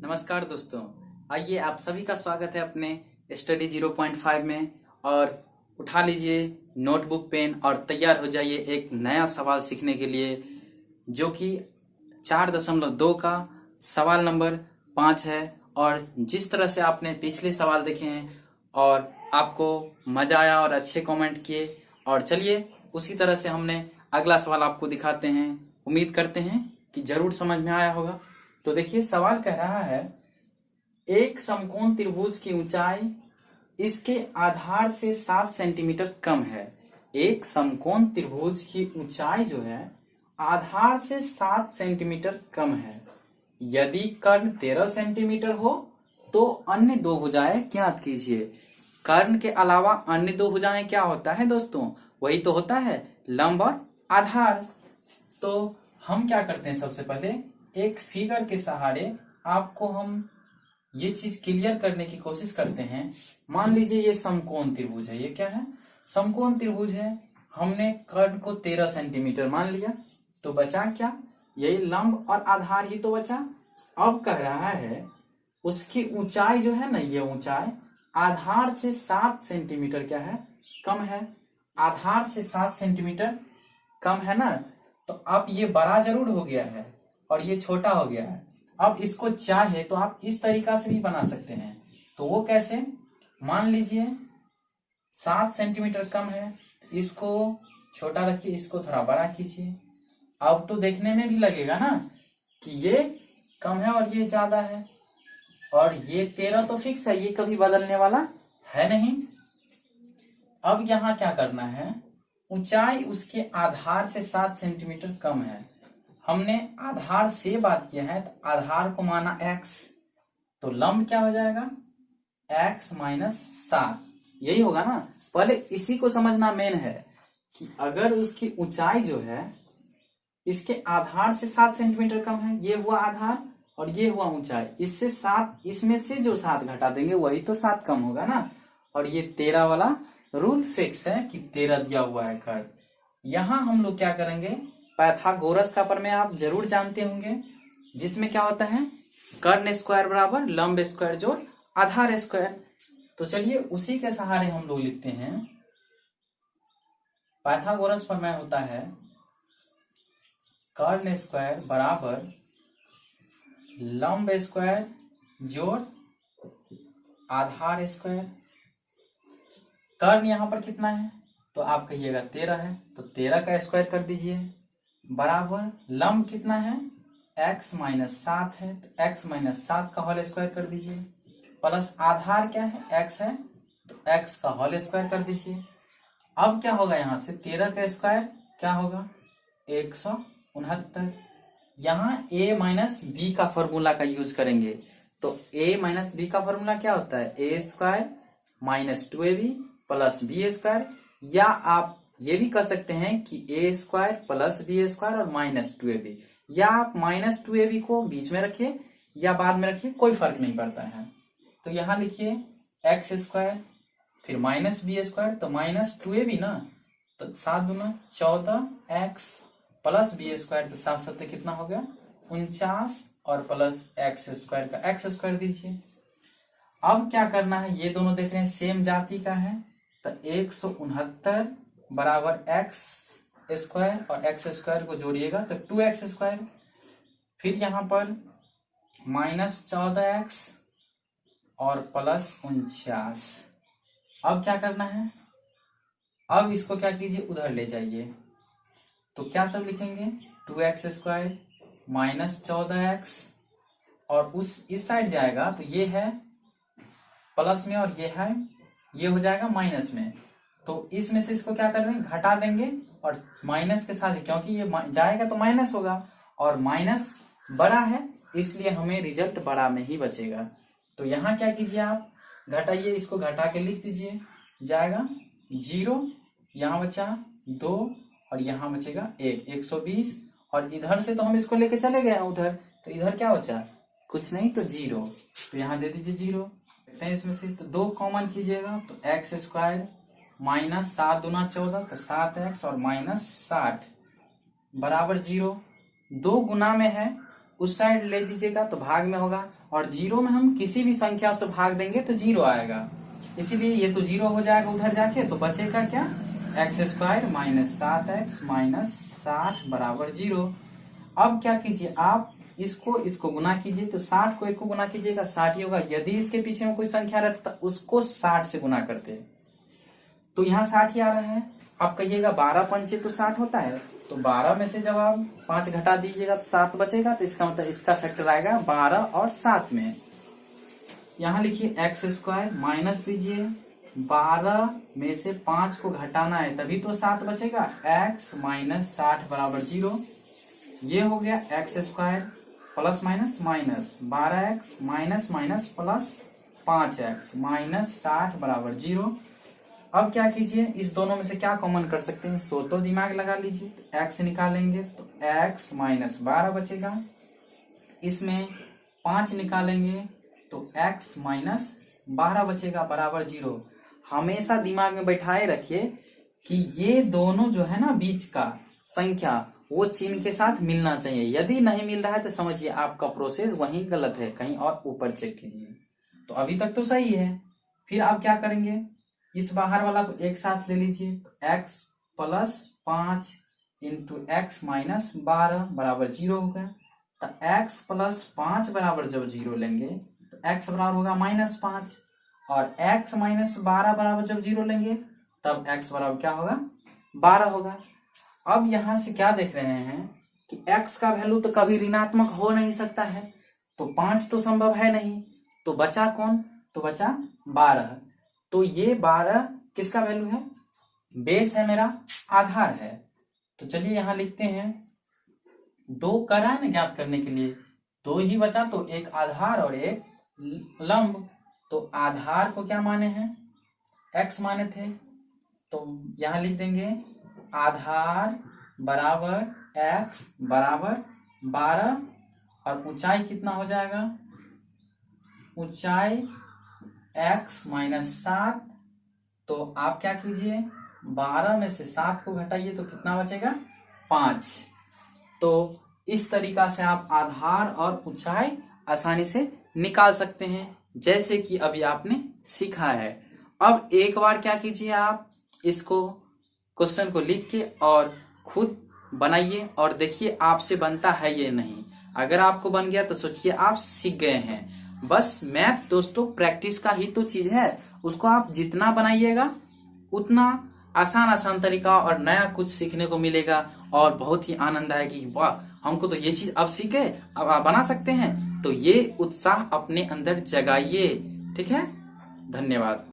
नमस्कार दोस्तों, आइए आप सभी का स्वागत है अपने स्टडी 0.5 में। और उठा लीजिए नोटबुक पेन और तैयार हो जाइए एक नया सवाल सीखने के लिए, जो कि 4.2 का सवाल नंबर 5 है। और जिस तरह से आपने पिछले सवाल देखे हैं और आपको मजा आया और अच्छे कमेंट किए, और चलिए उसी तरह से हमने अगला सवाल आपको दिखाते हैं। उम्मीद करते हैं कि जरूर समझ में आया होगा। तो देखिए, सवाल कह रहा है एक समकोण त्रिभुज की ऊंचाई इसके आधार से 7 सेंटीमीटर कम है। एक समकोण त्रिभुज की ऊंचाई जो है आधार से 7 सेंटीमीटर कम है। यदि कर्ण 13 सेंटीमीटर हो तो अन्य दो भुजाएं ज्ञात कीजिए। कर्ण के अलावा अन्य दो भुजाएं क्या होता है दोस्तों? वही तो होता है लंब और आधार। तो हम क्या करते हैं, सबसे पहले एक फिगर के सहारे आपको हम ये चीज क्लियर करने की कोशिश करते हैं। मान लीजिए ये समकोण त्रिभुज है। ये क्या है? समकोण त्रिभुज है। हमने कर्ण को 13 सेंटीमीटर मान लिया, तो बचा क्या? यही लंब और आधार ही तो बचा। अब कह रहा है उसकी ऊंचाई जो है ना, ये ऊंचाई आधार से 7 सेंटीमीटर क्या है? कम है। आधार से 7 सेंटीमीटर कम है ना, तो अब ये बड़ा जरूर हो गया है और ये छोटा हो गया है। अब इसको चाहे तो आप इस तरीका से भी बना सकते हैं। तो वो कैसे? मान लीजिए 7 सेंटीमीटर कम है, इसको छोटा रखिए, इसको थोड़ा बड़ा कीजिए। अब तो देखने में भी लगेगा ना कि ये कम है और ये ज्यादा है, और ये 13 तो फिक्स है, ये कभी बदलने वाला है नहीं। अब यहाँ क्या करना है, ऊंचाई उसके आधार से 7 सेंटीमीटर कम है। हमने आधार से बात किया है तो आधार को माना x, तो लंब क्या हो जाएगा? x माइनस 7, यही होगा ना। पहले इसी को समझना मेन है कि अगर उसकी ऊंचाई जो है इसके आधार से 7 सेंटीमीटर कम है, ये हुआ आधार और ये हुआ ऊंचाई, इससे 7, इसमें से जो 7 घटा देंगे वही तो 7 कम होगा ना। और ये 13 वाला रूल फिक्स है कि 13 दिया हुआ है कर्ण। यहां हम लोग क्या करेंगे, पाइथागोरस का प्रमेय आप जरूर जानते होंगे, जिसमें क्या होता है कर्ण स्क्वायर बराबर लंब स्क्वायर जोड़ आधार स्क्वायर। तो चलिए उसी के सहारे हम लोग लिखते हैं। पाइथागोरस प्रमेय होता है कर्ण स्क्वायर बराबर लंब स्क्वायर जोड़ आधार स्क्वायर। कर्ण यहां पर कितना है तो आप कहिएगा 13 है, तो 13 का स्क्वायर कर दीजिए, बराबर लंब कितना है x माइनस 7 है, तो x माइनस 7 का होल स्क्वायर कर दीजिए, प्लस आधार क्या है x है, तो x का होल स्क्वायर कर दीजिए। अब क्या होगा, यहां से 13 का स्क्वायर क्या होगा 169। यहाँ a माइनस बी का फॉर्मूला का यूज करेंगे, तो a माइनस बी का फॉर्मूला क्या होता है a square minus 2ab plus b square, या आप ये भी कर सकते हैं कि a square plus b square और माइनस 2ab, या आप माइनस 2ab को बीच में रखिए या बाद में रखिए, कोई फर्क नहीं पड़ता है। तो यहाँ लिखिए x स्क्वायर फिर माइनस बी स्क्वायर, तो माइनस 2ab ना, तो 7 दूना 14x प्लस बी स्क्वायर, तो 7 7 कितना हो गया 49, और प्लस x स्क्वायर का x स्क्वायर दीजिए। अब क्या करना है, ये दोनों देख रहे हैं सेम जाति का है, तो 169 बराबर x स्क्वायर और x स्क्वायर को जोड़िएगा तो 2x स्क्वायर, फिर यहाँ पर माइनस 14x और प्लस 49। अब क्या करना है, अब इसको क्या कीजिए उधर ले जाइए, तो क्या सब लिखेंगे 2x स्क्वायर माइनस 14x, और उस इस साइड जाएगा तो ये है प्लस में और ये है, ये हो जाएगा माइनस में, तो इसमें से इसको क्या कर देंगे घटा देंगे, और माइनस के साथ, क्योंकि ये जाएगा तो माइनस होगा और माइनस बड़ा है इसलिए हमें रिजल्ट बड़ा में ही बचेगा। तो यहाँ क्या कीजिए आप घटाइए, इसको घटा के लिख दीजिए, जाएगा 0, यहाँ बचा 2 और यहाँ बचेगा 1, 120, और इधर से तो हम इसको लेके चले गए उधर, तो इधर क्या बचा कुछ नहीं तो 0, तो यहाँ दे दीजिए 0। इसमें से तो 2 कॉमन कीजिएगा, तो x स्क्वायर माइनस 7 दूना 14, तो 7x और माइनस 60 बराबर 0। 2 गुना में है उस साइड ले लीजिएगा तो भाग में होगा, और 0 में हम किसी भी संख्या से भाग देंगे तो 0 आएगा, इसीलिए ये तो 0 हो जाएगा उधर जाके, तो बचेगा क्या, x² माइनस 7x माइनस 60 बराबर 0। अब क्या कीजिए, आप इसको गुना कीजिए, तो 60 को 1 को गुना कीजिएगा 60 ही होगा। यदि इसके पीछे में कोई संख्या रहता तो उसको 60 से गुना करते, तो यहाँ 60 ही आ रहा है। आप कहिएगा 12 पंचे तो 60 होता है, तो 12 में से जब आप 5 घटा दीजिएगा तो 7 बचेगा, तो इसका मतलब इसका फैक्टर आएगा 12 और 7 में। यहाँ लिखिए x² माइनस दीजिए, 12 में से 5 को घटाना है तभी तो 7 बचेगा, x माइनस 60 बराबर 0। ये हो गया x² plus minus minus 12x minus minus plus 5x minus 60 बराबर 0। अब क्या कीजिए, इस दोनों में से क्या कॉमन कर सकते हैं, सो तो दिमाग लगा लीजिए, तो x निकालेंगे तो x माइनस 12 बचेगा, इसमें 5 निकालेंगे तो x माइनस 12 बचेगा बराबर 0। हमेशा दिमाग में बैठाए रखिए कि ये दोनों जो है ना बीच का संख्या वो चिन्ह के साथ मिलना चाहिए। यदि नहीं मिल रहा है तो समझिए आपका प्रोसेस वहीं गलत है, कहीं और ऊपर चेक कीजिए। तो अभी तक तो सही है। फिर आप क्या करेंगे, इस बाहर वाला को एक साथ ले लीजिए, तो x plus 5 into x minus 12 बराबर 0 होगा। तो x प्लस 5 बराबर जब 0 लेंगे तो x बराबर होगा -5, और x माइनस 12 बराबर जब 0 लेंगे तब x बराबर क्या होगा, 12 होगा। अब यहां से क्या देख रहे हैं कि x का वैल्यू तो कभी ऋणात्मक हो नहीं सकता है, तो 5 तो संभव है नहीं, तो बचा कौन, तो बचा 12। तो ये 12 किसका वैल्यू है, बेस है मेरा, आधार है। तो चलिए यहां लिखते हैं, 2 करा ना ज्ञात करने के लिए, 2 ही बचा, तो एक आधार और एक लंब। तो आधार को क्या माने हैं, x माने थे, तो यहां लिख देंगे आधार बराबर x बराबर 12, और ऊंचाई कितना हो जाएगा, ऊंचाई x माइनस 7। तो आप क्या कीजिए, 12 में से 7 को घटाइए तो कितना बचेगा, 5। तो इस तरीका से आप आधार और ऊंचाई आसानी से निकाल सकते हैं, जैसे कि अभी आपने सीखा है। अब एक बार क्या कीजिए, आप इसको क्वेश्चन को लिख के और खुद बनाइए और देखिए आपसे बनता है ये नहीं। अगर आपको बन गया तो सोचिए आप सीख गए हैं। बस मैथ दोस्तों प्रैक्टिस का ही तो चीज है, उसको आप जितना बनाइएगा उतना आसान तरीका और नया कुछ सीखने को मिलेगा, और बहुत ही आनंद आएगी, वाह हमको तो ये चीज अब सीखे, अब आप बना सकते हैं। तो ये उत्साह अपने अंदर जगाइए, ठीक है। धन्यवाद।